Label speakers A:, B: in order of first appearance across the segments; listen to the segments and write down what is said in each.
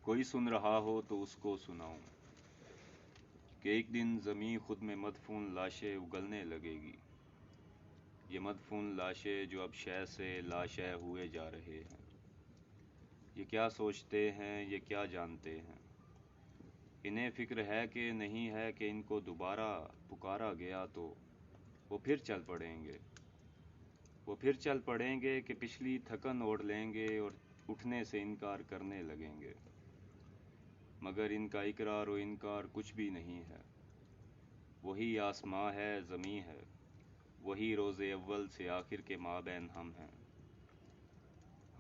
A: कोई सुन रहा हो तो उसको सुनाऊं कि एक दिन ज़मीं खुद में मदफून लाशें उगलने लगेगी। ये मदफून लाशें जो अब शय से लाशय हुए जा रहे हैं। ये क्या सोचते हैं, ये क्या जानते हैं। इन्हें फिक्र है कि नहीं है कि इनको दोबारा पुकारा गया तो वो फिर चल पड़ेंगे। वो फिर चल पड़ेंगे कि पिछली थकन ओढ़ लेंगे और उठने से इनकार करने लगेंगे। मगर इनका इकरार व इनकार कुछ भी नहीं है। वही आसमां है, ज़मीं है, वही रोज़े अव्वल से आखिर के माबैन हम हैं।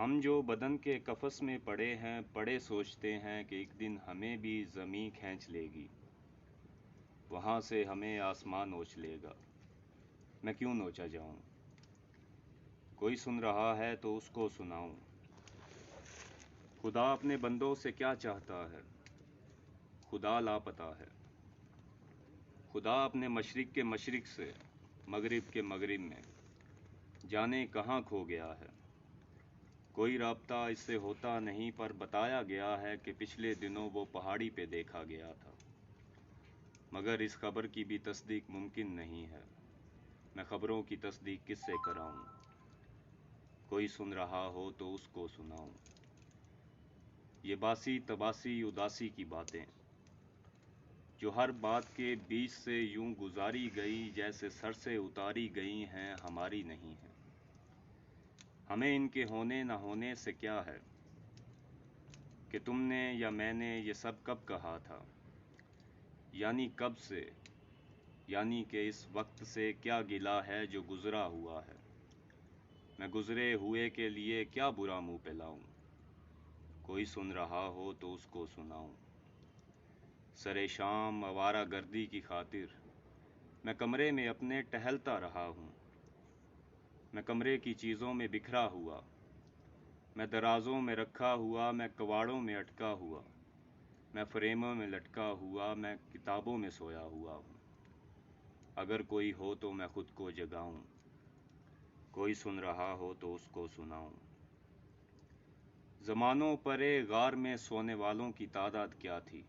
A: हम जो बदन के कफस में पड़े हैं, पड़े सोचते हैं कि एक दिन हमें भी ज़मीं खींच लेगी, वहाँ से हमें आसमान नोच लेगा। मैं क्यों नोचा जाऊं? कोई सुन रहा है तो उसको सुनाऊं। खुदा अपने बंदों से क्या चाहता है? खुदा लापता है। खुदा अपने मशरिक के मशरिक से मगरिब के मगरिब में जाने कहाँ खो गया है। कोई राब्ता इससे होता नहीं, पर बताया गया है कि पिछले दिनों वो पहाड़ी पे देखा गया था। मगर इस खबर की भी तस्दीक मुमकिन नहीं है। मैं खबरों की तस्दीक किससे कराऊं? कोई सुन रहा हो तो उसको सुनाऊं। ये बासी तबासी उदासी की बातें जो हर बात के बीच से यूं गुजारी गई, जैसे सर से उतारी गई हैं, हमारी नहीं है। हमें इनके होने न होने से क्या है कि तुमने या मैंने ये सब कब कहा था। यानी कब से, यानी कि इस वक्त से क्या गिला है जो गुजरा हुआ है। मैं गुजरे हुए के लिए क्या बुरा मुंह पे लाऊं। कोई सुन रहा हो तो उसको सुनाऊं। सरे शाम आवारा गर्दी की खातिर मैं कमरे में अपने टहलता रहा हूँ। मैं कमरे की चीज़ों में बिखरा हुआ, मैं दराजों में रखा हुआ, मैं कवाड़ों में अटका हुआ, मैं फ्रेमों में लटका हुआ, मैं किताबों में सोया हुआ हूँ। अगर कोई हो तो मैं खुद को जगाऊं। कोई सुन रहा हो तो उसको सुनाऊं। ज़मानों परे गार में सोने वालों की तादाद क्या थी।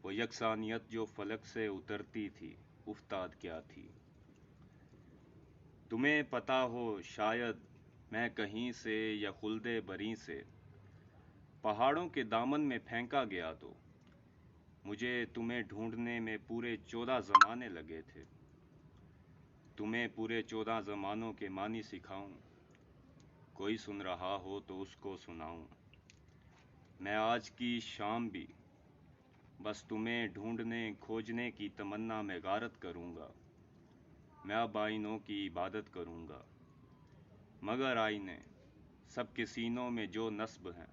A: वो यकसानियत जो फलक से उतरती थी, उफ्ताद क्या थी। तुम्हें पता हो शायद मैं कहीं से या खुल्दे बरी से पहाड़ों के दामन में फेंका गया तो मुझे तुम्हें ढूंढने में पूरे 14 ज़माने लगे थे। तुम्हें पूरे 14 ज़मानों के मानी सिखाऊं। कोई सुन रहा हो तो उसको सुनाऊं। मैं आज की शाम भी बस तुम्हें ढूंढने खोजने की तमन्ना में गारत करूंगा। मैं अब आईनों की इबादत करूंगा, मगर आईने सबके सीनों में जो नस्ब हैं,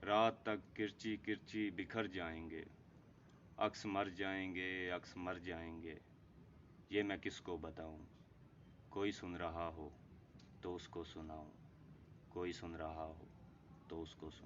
A: रात तक किरची किरची बिखर जाएंगे। अक्स मर जाएंगे, अक्स मर जाएंगे। ये मैं किसको बताऊं। कोई सुन रहा हो तो उसको सुनाऊं। कोई सुन रहा हो तो उसको सुनाऊं।